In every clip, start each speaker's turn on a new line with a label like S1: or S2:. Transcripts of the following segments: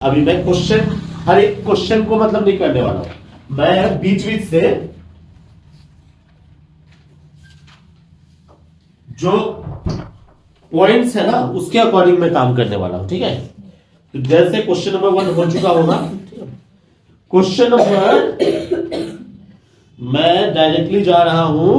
S1: अभी मैं क्वेश्चन, हर एक क्वेश्चन को मतलब नहीं करने वाला हूं, मैं बीच बीच से जो पॉइंट्स है ना उसके अकॉर्डिंग मैं काम करने वाला हूं। ठीक है, तो जैसे क्वेश्चन नंबर 1 हो चुका होगा, क्वेश्चन नंबर मैं डायरेक्टली जा रहा हूं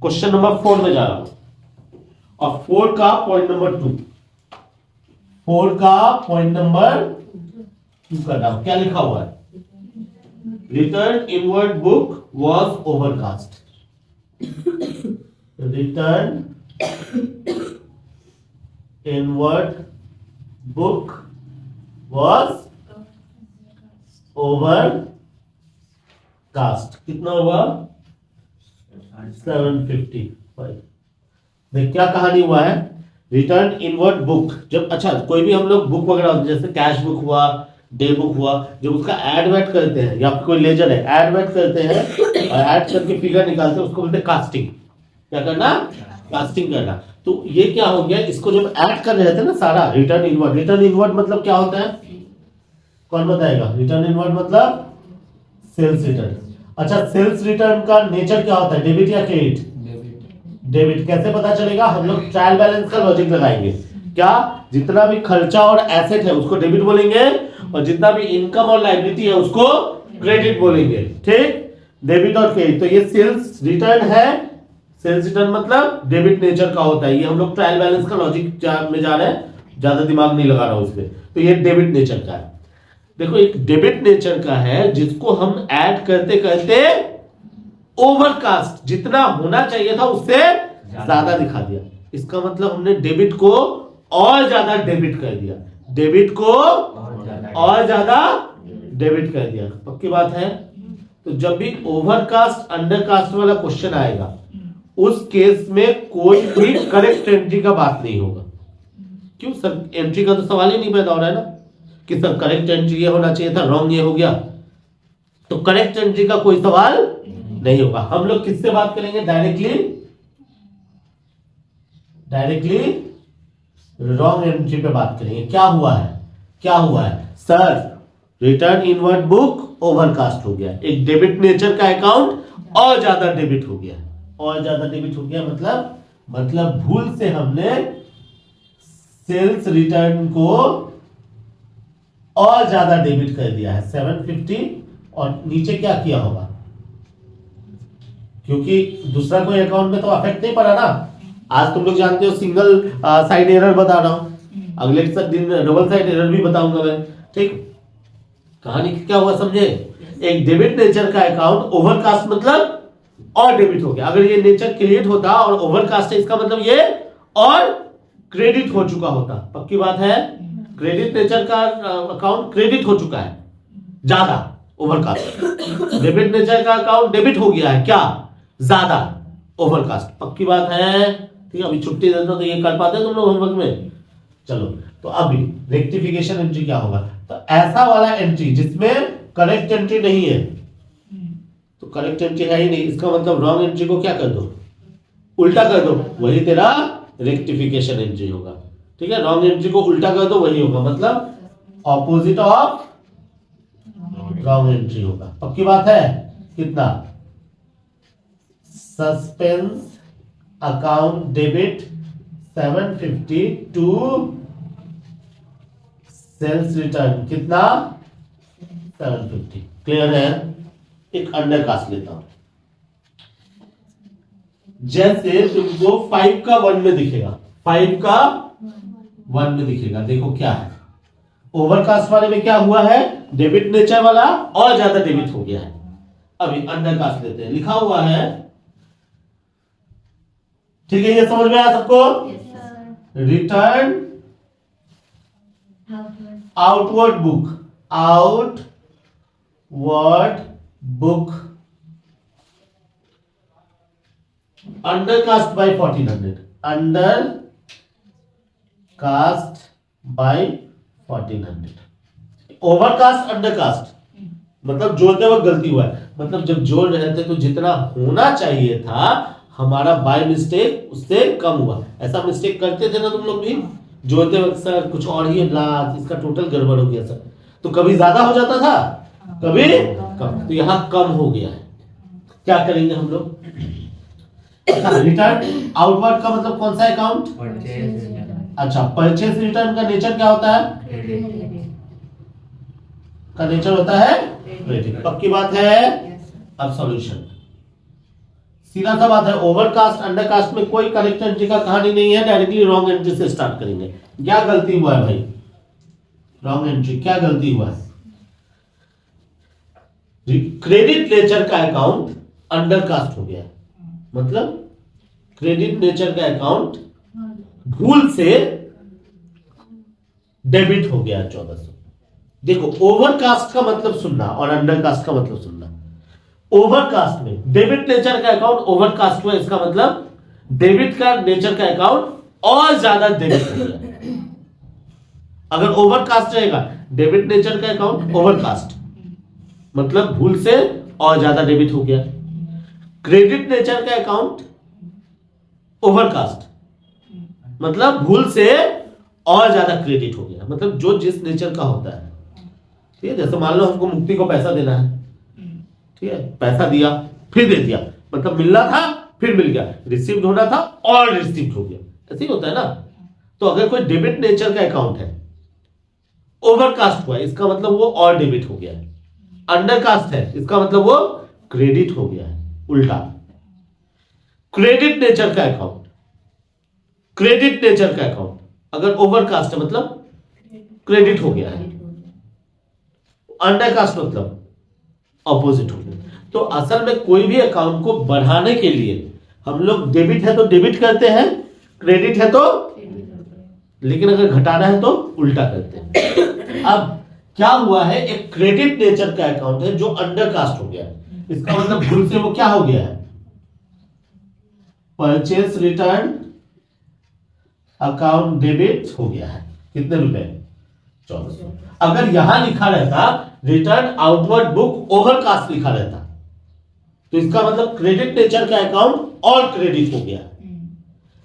S1: क्वेश्चन नंबर 4 में जा रहा हूं, और 4 का पॉइंट नंबर 2, 4 का पॉइंट नंबर 2 का नाम क्या लिखा हुआ है? Return inward book was overcast. Return inward book was overcast. कितना हुआ? 755। देख क्या कहानी हुआ है। रिटर्न इनवर्ड बुक, जब अच्छा कोई भी हम लोग बुक वगैरह जैसे कैश बुक हुआ, डे बुक हुआ, जब उसका ऐड वैड करते हैं या फिर कोई लेजर है ऐड वैड करते हैं और ऐड करके फिगर निकालते हैं, उसको बोलते हैं कास्टिंग। क्या करना? कास्टिंग करना। तो ये क्या हो गया, इसको जब ऐड कर रहे थे ना सारा रिटर्न इनवर्ड, रिटर्न इनवर्ड मतलब क्या होता है? कौन बताएगा? रिटर्न इनवर्ड मतलब सेल्स रिटर्न। अच्छा, सेल्स रिटर्न का नेचर क्या होता है, डेबिट या क्रेडिट? डेबिट। कैसे पता चलेगा? हम लोग ट्रायल बैलेंस का लॉजिक लगाएंगे। क्या? जितना भी खर्चा और एसेट है उसको डेबिट बोलेंगे, और जितना भी इनकम और लायबिलिटी है उसको क्रेडिट बोलेंगे। ठीक, डेबिट और क्रेडिट। तो ये सेल्स रिटर्न है। सेल्स रिटर्न मतलब डेबिट नेचर का होता है। ये हम लोग ट्रायल बैलेंस का लॉजिक में जा रहे हैं, ज्यादा दिमाग नहीं लगा रहा हूं इसमें। तो ये डेबिट नेचर का है। देखो, एक डेबिट नेचर का है जिसको हम ऐड करते करते ओवरकास्ट, जितना होना चाहिए था उससे ज्यादा दिखा दिया। इसका मतलब हमने डेबिट को और ज्यादा डेबिट कर दिया, डेबिट को और ज्यादा डेबिट कर दिया। पक्की बात है। तो जब भी ओवरकास्ट अंडरकास्ट वाला क्वेश्चन आएगा, उस केस में कोई भी करेक्ट एंट्री का बात नहीं होगा। क्यों सर? एंट्री का तो सवाल ही नहीं पैदा हो रहा है ना कि सर करेक्ट एंट्री ये होना चाहिए था, रॉन्ग ये हो गया। तो करेक्ट एंट्री का कोई सवाल नहीं होगा। हम लोग किससे बात करेंगे? डायरेक्टली रॉन्ग एंट्री पे बात करेंगे। क्या हुआ है? क्या हुआ है sir? Return inward book overcast हो गया, एक डेबिट नेचर का अकाउंट और ज्यादा डेबिट हो गया। और ज्यादा डेबिट हो गया मतलब भूल से हमने सेल्स रिटर्न को और ज्यादा डेबिट कर दिया है 750, और नीचे क्या किया होगा? क्योंकि दूसरा कोई अकाउंट में तो अफेक्ट नहीं पड़ा ना। आज तुम लोग जानते हो सिंगल साइड एरर बता रहा हूं, अगले दिन डबल साइड एरर भी बताऊंगा मैं। ठीक, कहानी क्या हुआ समझे? एक डेबिट नेचर का अकाउंट ओवरकास्ट मतलब और डेबिट हो गया। अगर ये नेचर क्रिएट होता और ओवरकास्ट है, इसका मतलब ये और क्रेडिट हो चुका होता। पक्की बात है। क्रेडिट नेचर का अकाउंट क्रेडिट हो चुका है ज्यादा, ओवरकास्ट। डेबिट नेचर का अकाउंट डेबिट हो गया है क्या? ज्यादा, ओवरकास्ट। पक्की बात है। ठीक है, अभी छुट्टी देता तो ये कर पाते तुम लोग होमवर्क में। चलो, तो अभी रेक्टिफिकेशन एंट्री क्या होगा? तो ऐसा वाला एंट्री जिसमें करेक्ट एंट्री नहीं है, तो करेक्ट एंट्री है ही नहीं, इसका मतलब रॉन्ग एंट्री को क्या कर दो? उल्टा कर दो, वही तेरा रेक्टिफिकेशन एंट्री होगा। ठीक है, रॉन्ग एंट्री को उल्टा कर दो, वही होगा, मतलब ऑपोजिट ऑफ रॉन्ग एंट्री होगा। पक्की बात है। कितना? Suspense account debit 750 to sales return कितना? 750। क्लियर है? एक अंडरकास्ट लेता हूं। जैसे तुमको 5 का 1 में दिखेगा, 5 का 1 में दिखेगा। देखो क्या है, ओवरकास्ट वाले में क्या हुआ है? डेबिट नेचर वाला और ज्यादा डेबिट हो गया है। अभी अंडरकास्ट लेते हैं, लिखा हुआ है। ठीक है, ये समझ में आया सबको? Return outward book, outward book undercast bye 1400, undercast bye 1400। Overcast undercast मतलब जोड़ते वक्त गलती हुआ है, मतलब जब जोड़ रहे थे तो जितना होना चाहिए था हमारा बाय मिस्टेक उससे कम हुआ। ऐसा मिस्टेक करते थे ना तुम लोग भी? जोड़ते वक्त सर कुछ और ही लाज, इसका टोटल गड़बड़ हो गया सर, तो कभी ज्यादा हो जाता था कभी कम, तो यहाँ कम हो गया है। क्या करेंगे हम लोग? रिटर्न आउटवर्ड का मतलब कौन सा अकाउंट? अच्छा, परचेस रिटर्न का नेचर क्या होता है? का नेचर होता है क्रेडिट। पक्की बात है? अब सॉल्यूशन सीधा सा बात है, ओवरकास्ट अंडरकास्ट में कोई करेक्ट एंट्री का कहानी नहीं है, डायरेक्टली रॉन्ग एंट्री से स्टार्ट करेंगे। क्या गलती हुआ है भाई? रॉन्ग एंट्री, क्या गलती हुआ है? क्रेडिट नेचर का अकाउंट अंडरकास्ट हो गया है, मतलब क्रेडिट नेचर का अकाउंट भूल से डेबिट हो गया 1400। देखो, ओवरकास्ट का मतलब सुनना और अंडरकास्ट का मतलब सुनना। ओवरकास्ट में डेबिट नेचर का अकाउंट ओवरकास्ट हुआ, इसका मतलब डेबिट का नेचर का अकाउंट और ज्यादा डेबिट हो गया। अगर ओवरकास्ट रहेगा डेबिट नेचर का अकाउंट ओवरकास्ट मतलब भूल से और ज्यादा डेबिट हो गया। क्रेडिट नेचर का अकाउंट ओवरकास्ट मतलब भूल से और ज्यादा क्रेडिट हो गया, मतलब जो जिस नेचर का होता है। ठीक है, जैसे मान लो हमको मुक्ति को पैसा देना है, ठीक है, पैसा दिया फिर दे दिया, मतलब मिलना था फिर मिल गया, रिसीव्ड होना था और रिसीव्ड हो गया, ऐसे ही होता है ना। तो अगर कोई डेबिट नेचर का अकाउंट है, ओवरकास्ट हुआ, इसका मतलब वो और डेबिट हो गया है। अंडरकास्ट है, इसका मतलब वो क्रेडिट हो गया है, उल्टा। क्रेडिट नेचर का अकाउंट, क्रेडिट नेचर का अकाउंट अगर ओवरकास्ट है मतलब क्रेडिट हो गया है, अंडरकास्ट मतलब ऑपोजिट हो गया। तो असल में कोई भी अकाउंट को बढ़ाने के लिए हम लोग डेबिट है तो डेबिट करते हैं, क्रेडिट है तो, लेकिन अगर घटाना है तो उल्टा करते हैं। अब क्या हुआ है, एक क्रेडिट नेचर का अकाउंट है जो अंडरकास्ट हो गया है, इसका मतलब भूल से वो क्या हो गया है, परचेस रिटर्न अकाउंट डेबिट हो गया है। कितने रुपए? 1400। अगर यहां लिखा रहता रिटर्न आउटवर्ड बुक ओवरकास्ट लिखा रहता, तो इसका मतलब क्रेडिट नेचर का अकाउंट और क्रेडिट हो गया,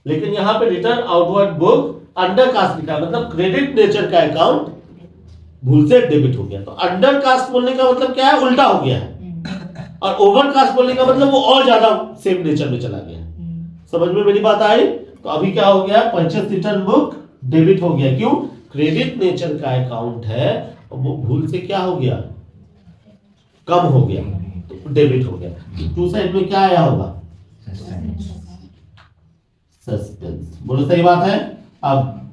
S1: लेकिन यहां पे रिटर्न आउटवर्ड बुक अंडरकास्ट लिखा है, मतलब क्रेडिट नेचर का अकाउंट भूल से डेबिट हो गया। तो अंडरकास्ट बोलने का मतलब क्या है, उल्टा हो गया है, और ओवरकास्ट बोलने का मतलब वो और ज्यादा सेम नेचर में चला गया। समझ में मेरी बात आई? तो अभी क्या हो गया, परचेस रिटर्न बुक डेबिट हो गया, क्यों? क्रेडिट नेचर का अकाउंट है, वो भूल से क्या हो गया, कम हो गया, तो डेबिट हो गया। टू साइड में क्या आया होगा, सस्पेंस। बोलो सही बात है। अब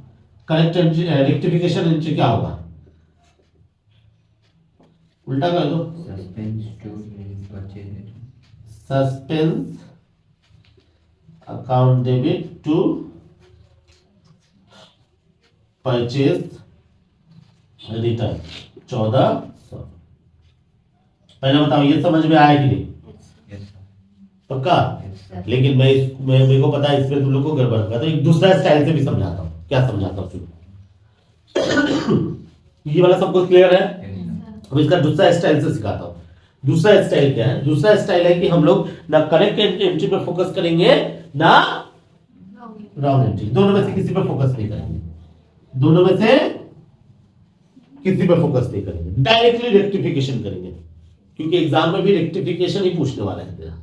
S1: करेक्ट रेक्टिफिकेशन एंट्री क्या होगा, उल्टा कर दो, suspense account debit to purchase return 1400। पहले बताओ ये समझ में आया कि नहीं? पक्का? लेकिन मेरे को पता है इसमें तुम लोग को गड़बड़ होगा, तो एक दूसरा स्टाइल से भी समझाता हूं। क्या समझाता हूं? ये वाला सबको क्लियर है? अब इसका दूसरा स्टाइल से सिखाता हूं। दूसरा स्टाइल क्या है? दूसरा स्टाइल है कि हम लोग ना करेक्ट एंट्री पे फोकस करेंगे ना रॉन्ग एंट्री, दोनों में से किसी पे फोकस नहीं करेंगे, दोनों में से किसी पे फोकस नहीं करेंगे, डायरेक्टली रेक्टिफिकेशन करेंगे, क्योंकि एग्जाम में भी रेक्टिफिकेशन ही पूछने वाला है तेरा।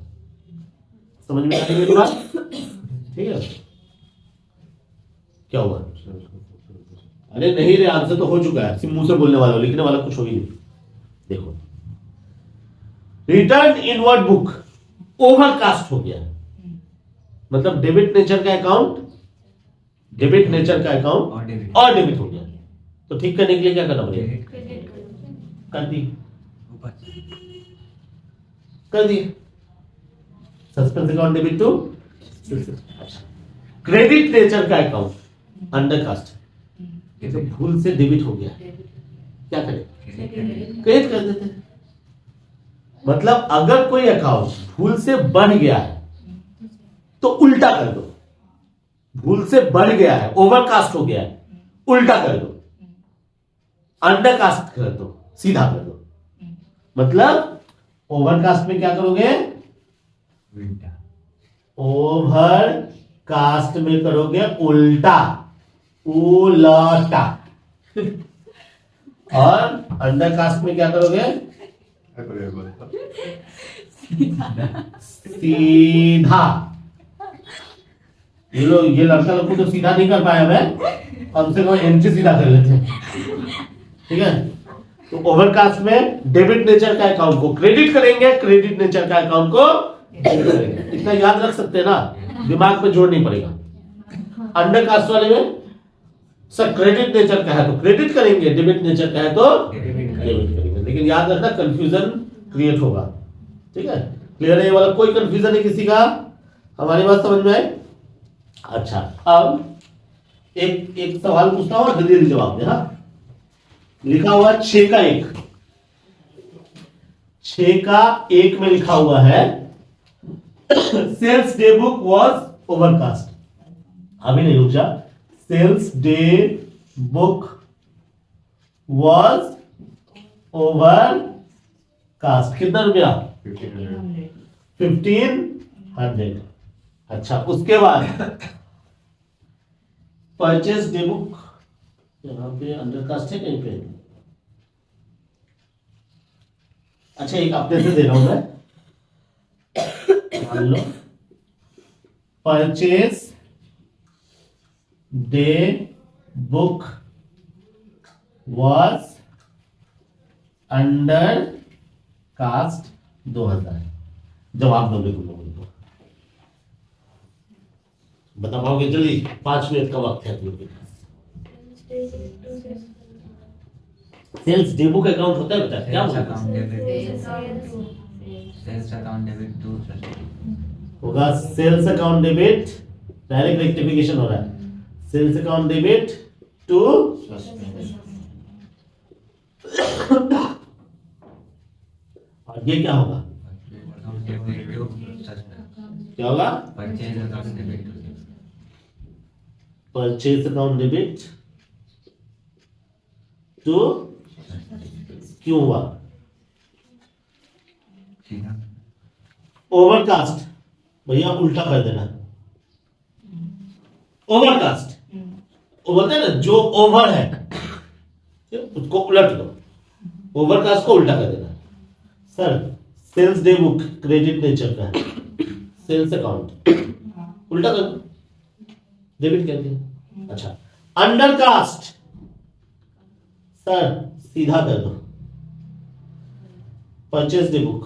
S1: समझ में आ रही है बात? ठीक है, क्या हुआ? अरे नहीं रे, आंसर तो हो चुका है, सिर्फ मुंह से बोलने वाला, लिखने वाला कुछ हो ही नहीं। देखो, रिटर्न इनवर्ड बुक ओवरकास्ट हो गया, मतलब डेबिट नेचर का अकाउंट, डेबिट नेचर का अकाउंट और डेबिट हो गया। तो ठीक करने के लिए क्या करना पड़ेगा? कर दी, कर दी, suspense account debit to credit nature का अकाउंट अंडरकास्ट, ये तो भूल से डेबिट हो गया, क्या करें? क्रेडिट कर देते। मतलब अगर कोई अकाउंट भूल से बढ़ गया है तो उल्टा कर दो, भूल से बढ़ गया है, ओवरकास्ट हो गया है, उल्टा कर दो, अंडरकास्ट कर दो, सीधा कर दो। मतलब ओवरकास्ट में क्या करोगे? उल्टा। ओवरकास्ट में करोगे उल्टा, उलटा। और अंडर कास्ट में क्या करोगे? सीधा। ये लड़का लोग को तो सीधा नहीं कर पाया, मैं कम से कम एंट्री सीधा कर लेते हैं। ठीक है, तो ओवरकास्ट में डेबिट नेचर का अकाउंट को क्रेडिट करेंगे, क्रेडिट नेचर का अकाउंट को डेबिट करेंगे। इतना याद रख सकते हैं ना, दिमाग पे जोर नहीं पड़ेगा। अंडर कास्ट वाले में सर क्रेडिट नेचर का है तो क्रेडिट करेंगे, डेबिट नेचर का है तो डेबिट करेंगे। लेकिन याद रखना कंफ्यूजन क्रिएट होगा। ठीक है, क्लियर है ये वाला? कोई कंफ्यूजन है किसी का? हमारी बात समझ में आई? अच्छा, अब एक सवाल पूछता हूँ, जल्दी जल्दी जवाब दे। हाँ, लिखा हुआ 6 का 1, 6 का 1 में लिखा हुआ है sales day book was overcast. अभी नहीं, रुक जा। Sales day book was overcast. कितना रुपया? 1500। अच्छा, उसके बाद परचेज डे बुक, यहां पे अंडरकास्ट है कहीं पे? अच्छा, एक अपने से दे रहा हूं मैं। मान लो purchase day book was undercast 2000। जवाब दोगे तुम लोगों को? बता पाओगे जल्दी? 5 मिनट का वक्त है तुम लोगों के पास। सेल्स डे बुक अकाउंट होता है बेटा, क्या बोलते हैं?
S2: सेल्स अकाउंट डेबिट टू
S1: होगा sales account debit, direct rectification हो रहा है। सेल्स अकाउंट डेबिट टू और ये क्या होगा? क्या होगा?
S2: Purchase account debit
S1: purchase account debit to, क्यों हुआ? ओवरकास्ट भैया उल्टा कर देना। ओवरकास्ट बोलते हैं ना, जो ओवर है उसको उलट दो, ओवरकास्ट को उल्टा कर देना। Sir sales day book credit nature का है, सेल्स अकाउंट उल्टा कर दो, डेबिट कर दिया। अच्छा, अंडरकास्ट सर सीधा कर दो। Purchase day book,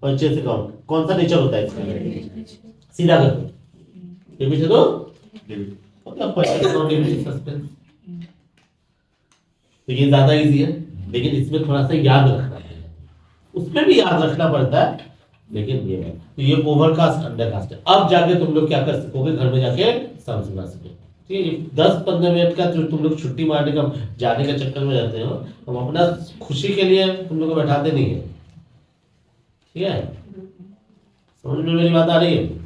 S1: purchase account कौन सा नेचर होता है इसका? सीधा कर दो, डेबिट है तो डेबिट, मतलब परचेज अकाउंट डेबिट सस्पेंस। तो ये ज्यादा इजी है, लेकिन इसमें थोड़ा सा याद रखना है, उसमें भी याद रखना पड़ता है, लेकिन ये है। तो ये ओवरकास्ट अंडरकास्ट है। अब जाके तुम लोग क्या कर सकोगे, घर में जाके समझ सकोगे। ठीक है, 10-15 मिनट का जो तुम लोग छुट्टी मारने का जाने के चक्कर में रहते हो, हम अपना खुशी के लिए तुम लोग को बैठाते नहीं है। ठीक है, समझ में मेरी बात आ रही है?